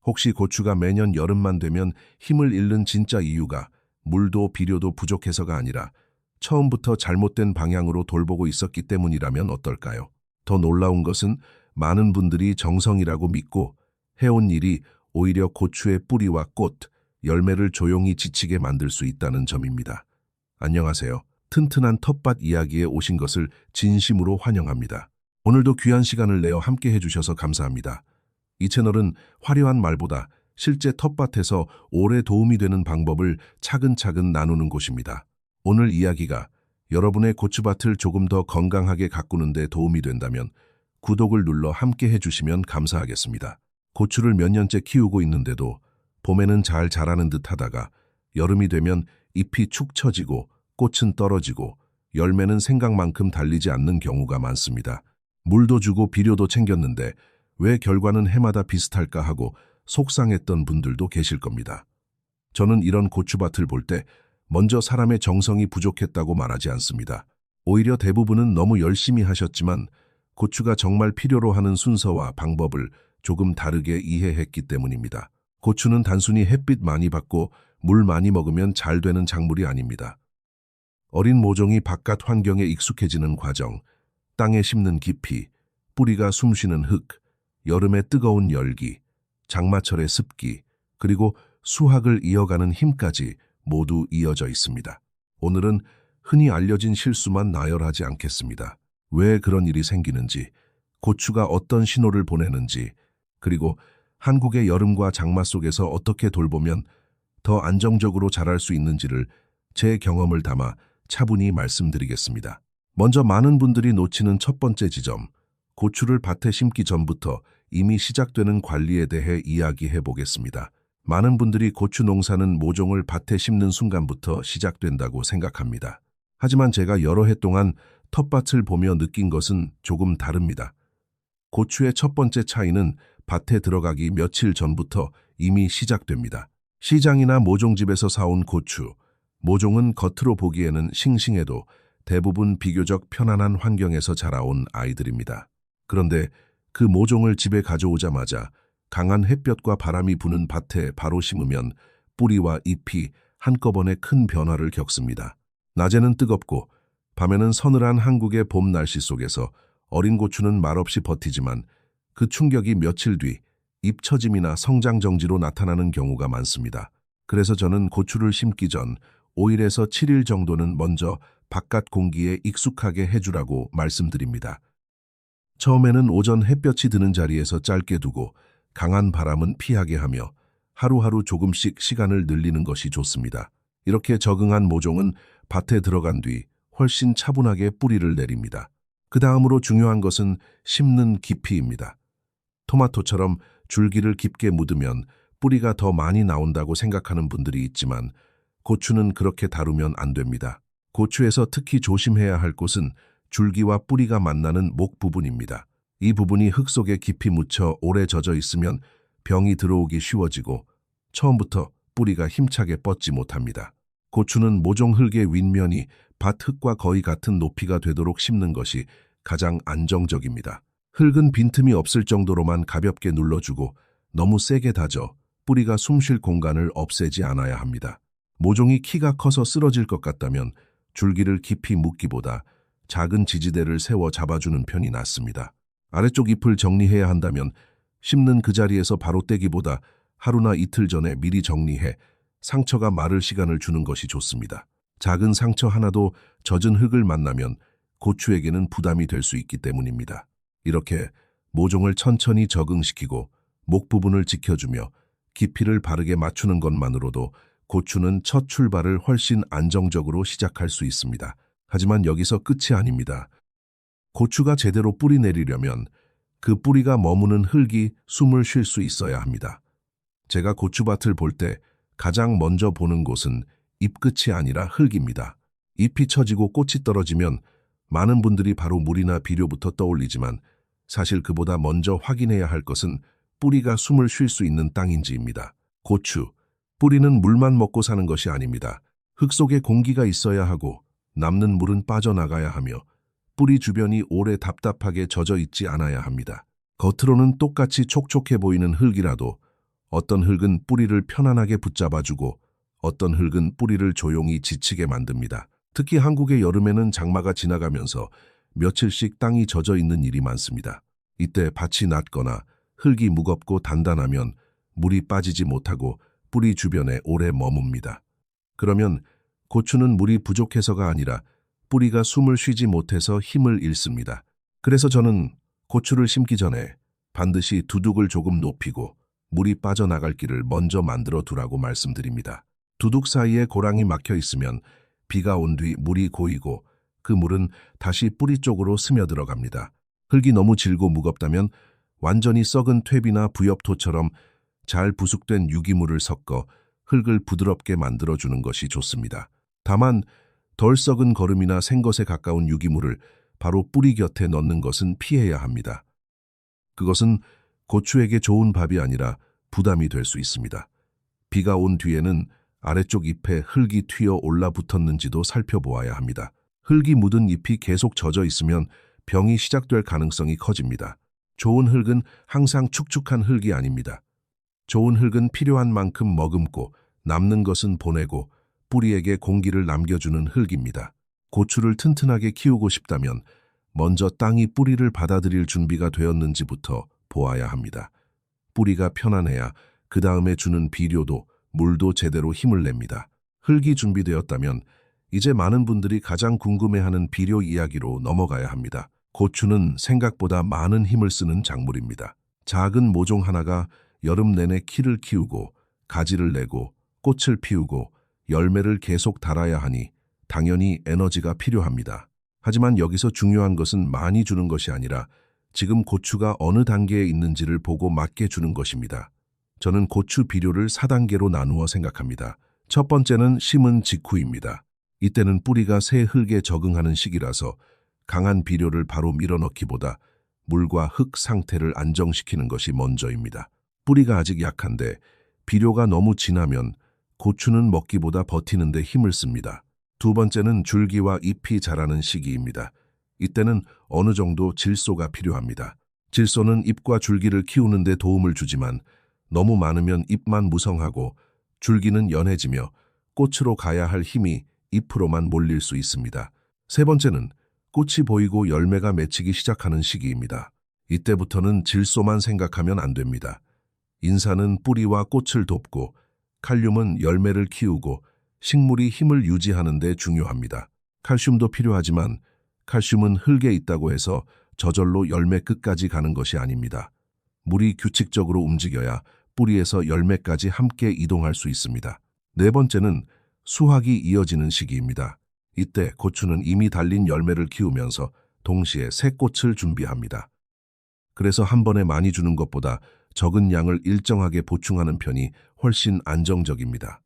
혹시 고추가 매년 여름만 되면 힘을 잃는 진짜 이유가 물도 비료도 부족해서가 아니라 처음부터 잘못된 방향으로 돌보고 있었기 때문이라면 어떨까요? 더 놀라운 것은 많은 분들이 정성이라고 믿고 해온 일이 오히려 고추의 뿌리와 꽃, 열매를 조용히 지치게 만들 수 있다는 점입니다. 안녕하세요. 튼튼한 텃밭 이야기에 오신 것을 진심으로 환영합니다. 오늘도 귀한 시간을 내어 함께 해주셔서 감사합니다. 이 채널은 화려한 말보다 실제 텃밭에서 오래 도움이 되는 방법을 차근차근 나누는 곳입니다. 오늘 이야기가 여러분의 고추밭을 조금 더 건강하게 가꾸는 데 도움이 된다면 구독을 눌러 함께 해주시면 감사하겠습니다. 고추를 몇 년째 키우고 있는데도 봄에는 잘 자라는 듯 하다가 여름이 되면 잎이 축 처지고 꽃은 떨어지고 열매는 생각만큼 달리지 않는 경우가 많습니다. 물도 주고 비료도 챙겼는데 왜 결과는 해마다 비슷할까 하고 속상했던 분들도 계실 겁니다. 저는 이런 고추밭을 볼 때 먼저 사람의 정성이 부족했다고 말하지 않습니다. 오히려 대부분은 너무 열심히 하셨지만 고추가 정말 필요로 하는 순서와 방법을 조금 다르게 이해했기 때문입니다. 고추는 단순히 햇빛 많이 받고 물 많이 먹으면 잘 되는 작물이 아닙니다. 어린 모종이 바깥 환경에 익숙해지는 과정, 땅에 심는 깊이, 뿌리가 숨쉬는 흙, 여름의 뜨거운 열기, 장마철의 습기, 그리고 수확을 이어가는 힘까지 모두 이어져 있습니다. 오늘은 흔히 알려진 실수만 나열하지 않겠습니다. 왜 그런 일이 생기는지, 고추가 어떤 신호를 보내는지, 그리고 한국의 여름과 장마 속에서 어떻게 돌보면 더 안정적으로 자랄 수 있는지를 제 경험을 담아 차분히 말씀드리겠습니다. 먼저 많은 분들이 놓치는 첫 번째 지점, 고추를 밭에 심기 전부터 이미 시작되는 관리에 대해 이야기해 보겠습니다. 많은 분들이 고추 농사는 모종을 밭에 심는 순간부터 시작된다고 생각합니다. 하지만 제가 여러 해 동안 텃밭을 보며 느낀 것은 조금 다릅니다. 고추의 첫 번째 차이는 밭에 들어가기 며칠 전부터 이미 시작됩니다. 시장이나 모종집에서 사온 고추, 모종은 겉으로 보기에는 싱싱해도 대부분 비교적 편안한 환경에서 자라온 아이들입니다. 그런데 그 모종을 집에 가져오자마자 강한 햇볕과 바람이 부는 밭에 바로 심으면 뿌리와 잎이 한꺼번에 큰 변화를 겪습니다. 낮에는 뜨겁고 밤에는 서늘한 한국의 봄 날씨 속에서 어린 고추는 말없이 버티지만 그 충격이 며칠 뒤 잎 처짐이나 성장 정지로 나타나는 경우가 많습니다. 그래서 저는 고추를 심기 전 5일에서 7일 정도는 먼저 바깥 공기에 익숙하게 해주라고 말씀드립니다. 처음에는 오전 햇볕이 드는 자리에서 짧게 두고 강한 바람은 피하게 하며 하루하루 조금씩 시간을 늘리는 것이 좋습니다. 이렇게 적응한 모종은 밭에 들어간 뒤 훨씬 차분하게 뿌리를 내립니다. 그 다음으로 중요한 것은 심는 깊이입니다. 토마토처럼 줄기를 깊게 묻으면 뿌리가 더 많이 나온다고 생각하는 분들이 있지만 고추는 그렇게 다루면 안 됩니다. 고추에서 특히 조심해야 할 곳은 줄기와 뿌리가 만나는 목 부분입니다. 이 부분이 흙 속에 깊이 묻혀 오래 젖어 있으면 병이 들어오기 쉬워지고 처음부터 뿌리가 힘차게 뻗지 못합니다. 고추는 모종 흙의 윗면이 밭 흙과 거의 같은 높이가 되도록 심는 것이 가장 안정적입니다. 흙은 빈틈이 없을 정도로만 가볍게 눌러주고 너무 세게 다져 뿌리가 숨쉴 공간을 없애지 않아야 합니다. 모종이 키가 커서 쓰러질 것 같다면 줄기를 깊이 묻기보다 작은 지지대를 세워 잡아주는 편이 낫습니다. 아래쪽 잎을 정리해야 한다면 심는 그 자리에서 바로 떼기보다 하루나 이틀 전에 미리 정리해 상처가 마를 시간을 주는 것이 좋습니다. 작은 상처 하나도 젖은 흙을 만나면 고추에게는 부담이 될 수 있기 때문입니다. 이렇게 모종을 천천히 적응시키고 목 부분을 지켜주며 깊이를 바르게 맞추는 것만으로도 고추는 첫 출발을 훨씬 안정적으로 시작할 수 있습니다. 하지만 여기서 끝이 아닙니다. 고추가 제대로 뿌리 내리려면 그 뿌리가 머무는 흙이 숨을 쉴 수 있어야 합니다. 제가 고추밭을 볼 때 가장 먼저 보는 곳은 잎끝이 아니라 흙입니다. 잎이 처지고 꽃이 떨어지면 많은 분들이 바로 물이나 비료부터 떠올리지만 사실 그보다 먼저 확인해야 할 것은 뿌리가 숨을 쉴 수 있는 땅인지입니다. 고추, 뿌리는 물만 먹고 사는 것이 아닙니다. 흙 속에 공기가 있어야 하고 남는 물은 빠져나가야 하며 뿌리 주변이 오래 답답하게 젖어 있지 않아야 합니다. 겉으로는 똑같이 촉촉해 보이는 흙이라도 어떤 흙은 뿌리를 편안하게 붙잡아주고 어떤 흙은 뿌리를 조용히 지치게 만듭니다. 특히 한국의 여름에는 장마가 지나가면서 며칠씩 땅이 젖어 있는 일이 많습니다. 이때 밭이 낮거나 흙이 무겁고 단단하면 물이 빠지지 못하고 뿌리 주변에 오래 머뭅니다. 그러면 고추는 물이 부족해서가 아니라 뿌리가 숨을 쉬지 못해서 힘을 잃습니다. 그래서 저는 고추를 심기 전에 반드시 두둑을 조금 높이고 물이 빠져나갈 길을 먼저 만들어 두라고 말씀드립니다. 두둑 사이에 고랑이 막혀 있으면 비가 온 뒤 물이 고이고 그 물은 다시 뿌리 쪽으로 스며들어갑니다. 흙이 너무 질고 무겁다면 완전히 썩은 퇴비나 부엽토처럼 잘 부숙된 유기물을 섞어 흙을 부드럽게 만들어주는 것이 좋습니다. 다만 덜 썩은 거름이나 생것에 가까운 유기물을 바로 뿌리 곁에 넣는 것은 피해야 합니다. 그것은 고추에게 좋은 밥이 아니라 부담이 될 수 있습니다. 비가 온 뒤에는 아래쪽 잎에 흙이 튀어 올라붙었는지도 살펴보아야 합니다. 흙이 묻은 잎이 계속 젖어 있으면 병이 시작될 가능성이 커집니다. 좋은 흙은 항상 축축한 흙이 아닙니다. 좋은 흙은 필요한 만큼 머금고 남는 것은 보내고 뿌리에게 공기를 남겨주는 흙입니다. 고추를 튼튼하게 키우고 싶다면 먼저 땅이 뿌리를 받아들일 준비가 되었는지부터 보아야 합니다. 뿌리가 편안해야 그 다음에 주는 비료도 물도 제대로 힘을 냅니다. 흙이 준비되었다면 이제 많은 분들이 가장 궁금해하는 비료 이야기로 넘어가야 합니다. 고추는 생각보다 많은 힘을 쓰는 작물입니다. 작은 모종 하나가 여름 내내 키를 키우고 가지를 내고 꽃을 피우고 열매를 계속 달아야 하니 당연히 에너지가 필요합니다. 하지만 여기서 중요한 것은 많이 주는 것이 아니라 지금 고추가 어느 단계에 있는지를 보고 맞게 주는 것입니다. 저는 고추 비료를 4단계로 나누어 생각합니다. 첫 번째는 심은 직후입니다. 이때는 뿌리가 새 흙에 적응하는 시기라서 강한 비료를 바로 밀어넣기보다 물과 흙 상태를 안정시키는 것이 먼저입니다. 뿌리가 아직 약한데 비료가 너무 진하면 고추는 먹기보다 버티는 데 힘을 씁니다. 두 번째는 줄기와 잎이 자라는 시기입니다. 이때는 어느 정도 질소가 필요합니다. 질소는 잎과 줄기를 키우는 데 도움을 주지만 너무 많으면 잎만 무성하고 줄기는 연해지며 꽃으로 가야 할 힘이 잎으로만 몰릴 수 있습니다. 세 번째는 꽃이 보이고 열매가 맺히기 시작하는 시기입니다. 이때부터는 질소만 생각하면 안 됩니다. 인산은 뿌리와 꽃을 돕고 칼륨은 열매를 키우고 식물이 힘을 유지하는 데 중요합니다. 칼슘도 필요하지만 칼슘은 흙에 있다고 해서 저절로 열매 끝까지 가는 것이 아닙니다. 물이 규칙적으로 움직여야 뿌리에서 열매까지 함께 이동할 수 있습니다. 네 번째는 수확이 이어지는 시기입니다. 이때 고추는 이미 달린 열매를 키우면서 동시에 새 꽃을 준비합니다. 그래서 한 번에 많이 주는 것보다 적은 양을 일정하게 보충하는 편이 훨씬 안정적입니다.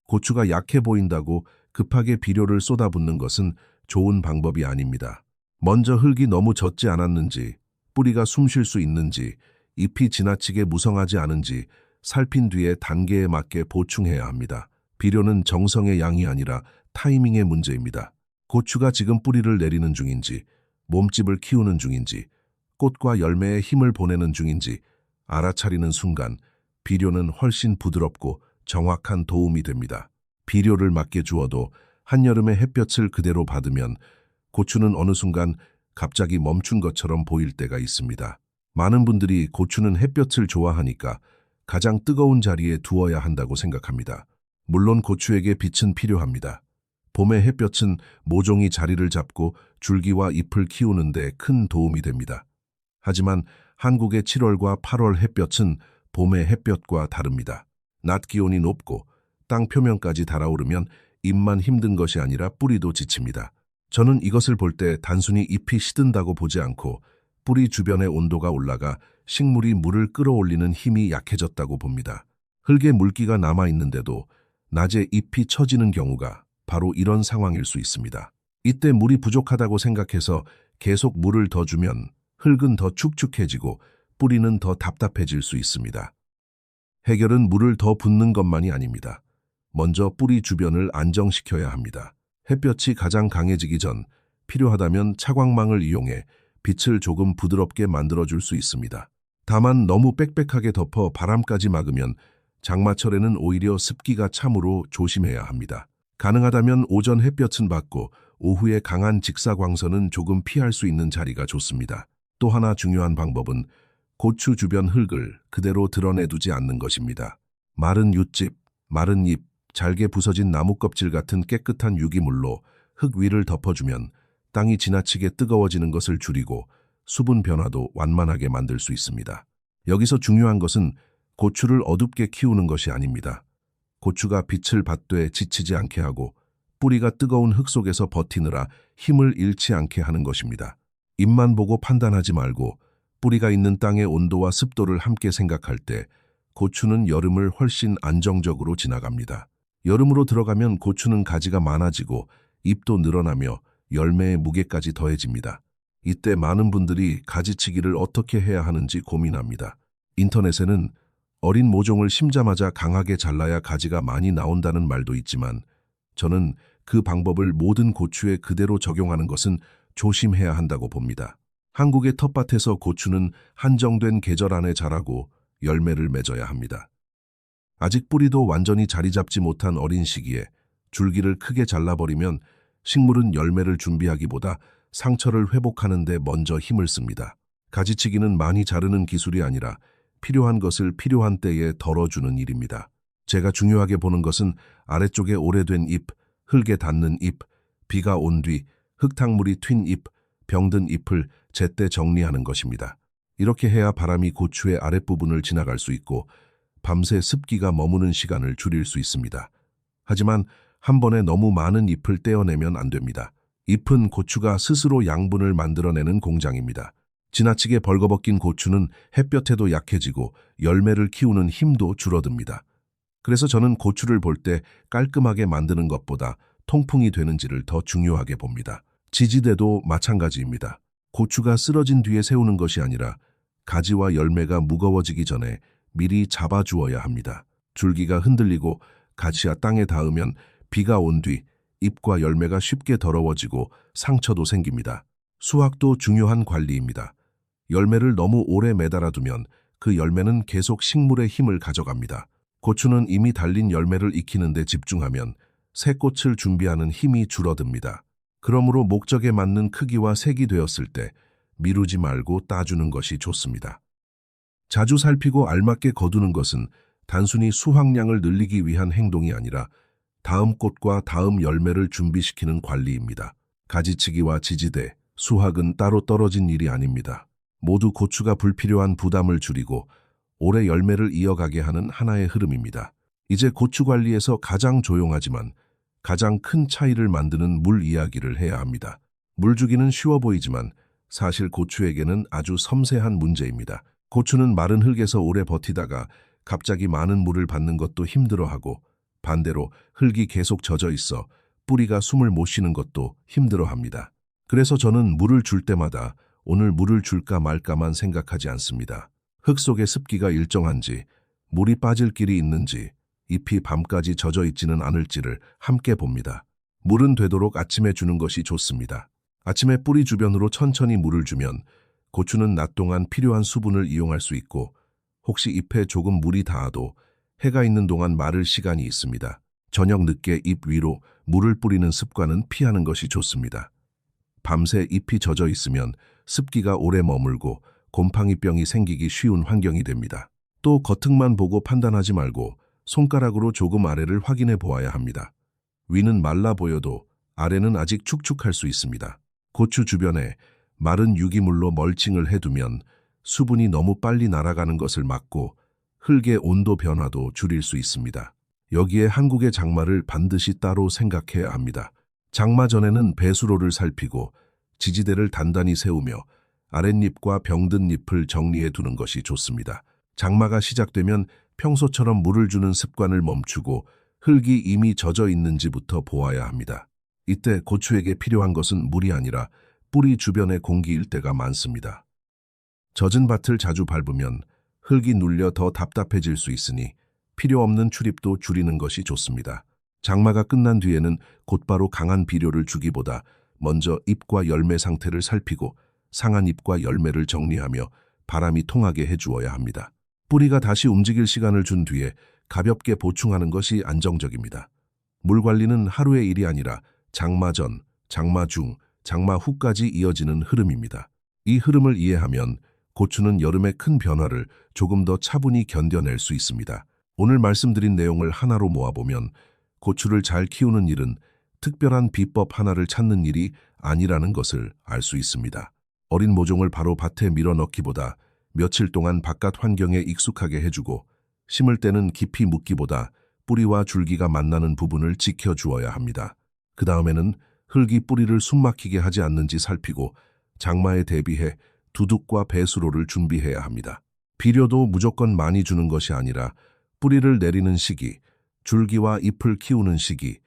고추가 약해 보인다고 급하게 비료를 쏟아붓는 것은 좋은 방법이 아닙니다. 먼저 흙이 너무 젖지 않았는지, 뿌리가 숨 쉴 수 있는지, 잎이 지나치게 무성하지 않은지 살핀 뒤에 단계에 맞게 보충해야 합니다. 비료는 정성의 양이 아니라 타이밍의 문제입니다. 고추가 지금 뿌리를 내리는 중인지, 몸집을 키우는 중인지, 꽃과 열매에 힘을 보내는 중인지 알아차리는 순간 비료는 훨씬 부드럽고 정확한 도움이 됩니다. 비료를 맞게 주어도 한여름의 햇볕을 그대로 받으면 고추는 어느 순간 갑자기 멈춘 것처럼 보일 때가 있습니다. 많은 분들이 고추는 햇볕을 좋아하니까 가장 뜨거운 자리에 두어야 한다고 생각합니다. 물론 고추에게 빛은 필요합니다. 봄의 햇볕은 모종이 자리를 잡고 줄기와 잎을 키우는 데 큰 도움이 됩니다. 하지만 한국의 7월과 8월 햇볕은 봄의 햇볕과 다릅니다. 낮 기온이 높고 땅 표면까지 달아오르면 잎만 힘든 것이 아니라 뿌리도 지칩니다. 저는 이것을 볼 때 단순히 잎이 시든다고 보지 않고 뿌리 주변의 온도가 올라가 식물이 물을 끌어올리는 힘이 약해졌다고 봅니다. 흙에 물기가 남아있는데도 낮에 잎이 처지는 경우가 바로 이런 상황일 수 있습니다. 이때 물이 부족하다고 생각해서 계속 물을 더 주면 흙은 더 축축해지고 뿌리는 더 답답해질 수 있습니다. 해결은 물을 더 붓는 것만이 아닙니다. 먼저 뿌리 주변을 안정시켜야 합니다. 햇볕이 가장 강해지기 전 필요하다면 차광망을 이용해 빛을 조금 부드럽게 만들어줄 수 있습니다. 다만 너무 빽빽하게 덮어 바람까지 막으면 장마철에는 오히려 습기가 참으로 조심해야 합니다. 가능하다면 오전 햇볕은 받고 오후에 강한 직사광선은 조금 피할 수 있는 자리가 좋습니다. 또 하나 중요한 방법은 고추 주변 흙을 그대로 드러내두지 않는 것입니다. 마른 윳집, 마른 잎, 잘게 부서진 나무 껍질 같은 깨끗한 유기물로 흙 위를 덮어주면 땅이 지나치게 뜨거워지는 것을 줄이고 수분 변화도 완만하게 만들 수 있습니다. 여기서 중요한 것은 고추를 어둡게 키우는 것이 아닙니다. 고추가 빛을 받되 지치지 않게 하고 뿌리가 뜨거운 흙 속에서 버티느라 힘을 잃지 않게 하는 것입니다. 잎만 보고 판단하지 말고 뿌리가 있는 땅의 온도와 습도를 함께 생각할 때 고추는 여름을 훨씬 안정적으로 지나갑니다. 여름으로 들어가면 고추는 가지가 많아지고 잎도 늘어나며 열매의 무게까지 더해집니다. 이때 많은 분들이 가지치기를 어떻게 해야 하는지 고민합니다. 인터넷에는 어린 모종을 심자마자 강하게 잘라야 가지가 많이 나온다는 말도 있지만 저는 그 방법을 모든 고추에 그대로 적용하는 것은 조심해야 한다고 봅니다. 한국의 텃밭에서 고추는 한정된 계절 안에 자라고 열매를 맺어야 합니다. 아직 뿌리도 완전히 자리 잡지 못한 어린 시기에 줄기를 크게 잘라버리면 식물은 열매를 준비하기보다 상처를 회복하는 데 먼저 힘을 씁니다. 가지치기는 많이 자르는 기술이 아니라 필요한 것을 필요한 때에 덜어주는 일입니다. 제가 중요하게 보는 것은 아래쪽에 오래된 잎, 흙에 닿는 잎, 비가 온 뒤 흙탕물이 튄 잎, 병든 잎을 제때 정리하는 것입니다. 이렇게 해야 바람이 고추의 아랫부분을 지나갈 수 있고 밤새 습기가 머무는 시간을 줄일 수 있습니다. 하지만 한 번에 너무 많은 잎을 떼어내면 안 됩니다. 잎은 고추가 스스로 양분을 만들어내는 공장입니다. 지나치게 벌거벗긴 고추는 햇볕에도 약해지고 열매를 키우는 힘도 줄어듭니다. 그래서 저는 고추를 볼 때 깔끔하게 만드는 것보다 통풍이 되는지를 더 중요하게 봅니다. 지지대도 마찬가지입니다. 고추가 쓰러진 뒤에 세우는 것이 아니라 가지와 열매가 무거워지기 전에 미리 잡아주어야 합니다. 줄기가 흔들리고 가지가 땅에 닿으면 비가 온 뒤 잎과 열매가 쉽게 더러워지고 상처도 생깁니다. 수확도 중요한 관리입니다. 열매를 너무 오래 매달아두면 그 열매는 계속 식물의 힘을 가져갑니다. 고추는 이미 달린 열매를 익히는 데 집중하면 새 꽃을 준비하는 힘이 줄어듭니다. 그러므로 목적에 맞는 크기와 색이 되었을 때 미루지 말고 따주는 것이 좋습니다. 자주 살피고 알맞게 거두는 것은 단순히 수확량을 늘리기 위한 행동이 아니라 다음 꽃과 다음 열매를 준비시키는 관리입니다. 가지치기와 지지대, 수확은 따로 떨어진 일이 아닙니다. 모두 고추가 불필요한 부담을 줄이고 오래 열매를 이어가게 하는 하나의 흐름입니다. 이제 고추 관리에서 가장 조용하지만 가장 큰 차이를 만드는 물 이야기를 해야 합니다. 물 주기는 쉬워 보이지만 사실 고추에게는 아주 섬세한 문제입니다. 고추는 마른 흙에서 오래 버티다가 갑자기 많은 물을 받는 것도 힘들어하고 반대로 흙이 계속 젖어 있어 뿌리가 숨을 못 쉬는 것도 힘들어합니다. 그래서 저는 물을 줄 때마다 오늘 물을 줄까 말까만 생각하지 않습니다. 흙 속의 습기가 일정한지, 물이 빠질 길이 있는지, 잎이 밤까지 젖어 있지는 않을지를 함께 봅니다. 물은 되도록 아침에 주는 것이 좋습니다. 아침에 뿌리 주변으로 천천히 물을 주면 고추는 낮 동안 필요한 수분을 이용할 수 있고 혹시 잎에 조금 물이 닿아도 해가 있는 동안 마를 시간이 있습니다. 저녁 늦게 잎 위로 물을 뿌리는 습관은 피하는 것이 좋습니다. 밤새 잎이 젖어 있으면 습기가 오래 머물고 곰팡이병이 생기기 쉬운 환경이 됩니다. 또 겉흙만 보고 판단하지 말고 손가락으로 조금 아래를 확인해 보아야 합니다. 위는 말라 보여도 아래는 아직 축축할 수 있습니다. 고추 주변에 마른 유기물로 멀칭을 해두면 수분이 너무 빨리 날아가는 것을 막고 흙의 온도 변화도 줄일 수 있습니다. 여기에 한국의 장마를 반드시 따로 생각해야 합니다. 장마 전에는 배수로를 살피고 지지대를 단단히 세우며 아랫잎과 병든 잎을 정리해 두는 것이 좋습니다. 장마가 시작되면 평소처럼 물을 주는 습관을 멈추고 흙이 이미 젖어 있는지부터 보아야 합니다. 이때 고추에게 필요한 것은 물이 아니라 뿌리 주변의 공기일 때가 많습니다. 젖은 밭을 자주 밟으면 흙이 눌려 더 답답해질 수 있으니 필요 없는 출입도 줄이는 것이 좋습니다. 장마가 끝난 뒤에는 곧바로 강한 비료를 주기보다 먼저 잎과 열매 상태를 살피고 상한 잎과 열매를 정리하며 바람이 통하게 해주어야 합니다. 뿌리가 다시 움직일 시간을 준 뒤에 가볍게 보충하는 것이 안정적입니다. 물 관리는 하루의 일이 아니라 장마 전, 장마 중, 장마 후까지 이어지는 흐름입니다. 이 흐름을 이해하면 고추는 여름의 큰 변화를 조금 더 차분히 견뎌낼 수 있습니다. 오늘 말씀드린 내용을 하나로 모아보면 고추를 잘 키우는 일은 특별한 비법 하나를 찾는 일이 아니라는 것을 알 수 있습니다. 어린 모종을 바로 밭에 밀어넣기보다 며칠 동안 바깥 환경에 익숙하게 해주고 심을 때는 깊이 묻기보다 뿌리와 줄기가 만나는 부분을 지켜주어야 합니다. 그 다음에는 흙이 뿌리를 숨막히게 하지 않는지 살피고 장마에 대비해 두둑과 배수로를 준비해야 합니다. 비료도 무조건 많이 주는 것이 아니라 뿌리를 내리는 시기, 줄기와 잎을 키우는 시기,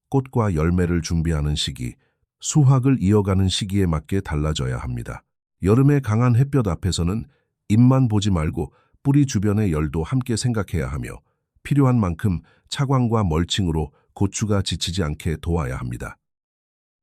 꽃과 열매를 준비하는 시기, 수확을 이어가는 시기에 맞게 달라져야 합니다. 여름의 강한 햇볕 앞에서는 잎만 보지 말고 뿌리 주변의 열도 함께 생각해야 하며 필요한 만큼 차광과 멀칭으로 고추가 지치지 않게 도와야 합니다.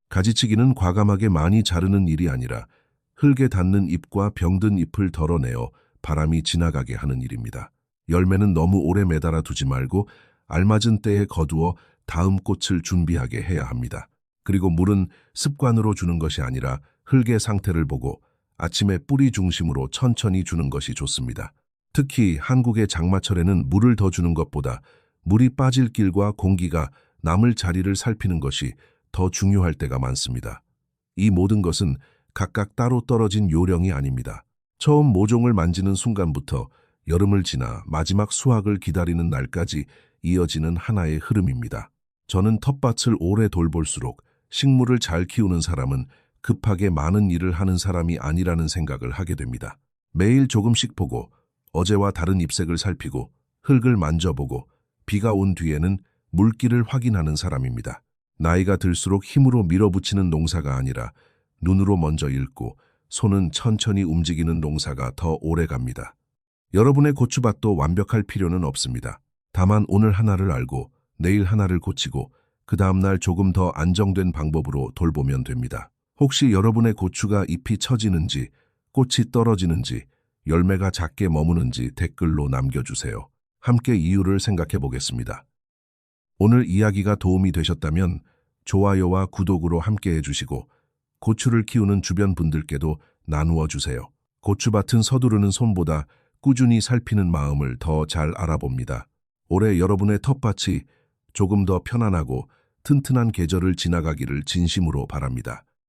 가지치기는 과감하게 많이 자르는 일이 아니라 흙에 닿는 잎과 병든 잎을 덜어내어 바람이 지나가게 하는 일입니다. 열매는 너무 오래 매달아 두지 말고 알맞은 때에 거두어 다음 꽃을 준비하게 해야 합니다. 그리고 물은 습관으로 주는 것이 아니라 흙의 상태를 보고 아침에 뿌리 중심으로 천천히 주는 것이 좋습니다. 특히 한국의 장마철에는 물을 더 주는 것보다 물이 빠질 길과 공기가 남을 자리를 살피는 것이 더 중요할 때가 많습니다. 이 모든 것은 각각 따로 떨어진 요령이 아닙니다. 처음 모종을 만지는 순간부터 여름을 지나 마지막 수확을 기다리는 날까지 이어지는 하나의 흐름입니다. 저는 텃밭을 오래 돌볼수록 식물을 잘 키우는 사람은 급하게 많은 일을 하는 사람이 아니라는 생각을 하게 됩니다. 매일 조금씩 보고 어제와 다른 잎색을 살피고 흙을 만져보고 비가 온 뒤에는 물기를 확인하는 사람입니다. 나이가 들수록 힘으로 밀어붙이는 농사가 아니라 눈으로 먼저 읽고 손은 천천히 움직이는 농사가 더 오래 갑니다. 여러분의 고추밭도 완벽할 필요는 없습니다. 다만 오늘 하나를 알고 내일 하나를 고치고 그 다음날 조금 더 안정된 방법으로 돌보면 됩니다. 혹시 여러분의 고추가 잎이 처지는지, 꽃이 떨어지는지, 열매가 작게 머무는지 댓글로 남겨주세요. 함께 이유를 생각해 보겠습니다. 오늘 이야기가 도움이 되셨다면 좋아요와 구독으로 함께 해주시고 고추를 키우는 주변 분들께도 나누어 주세요. 고추밭은 서두르는 손보다 꾸준히 살피는 마음을 더 잘 알아봅니다. 올해 여러분의 텃밭이 조금 더 편안하고 튼튼한 계절을 지나가기를 진심으로 바랍니다.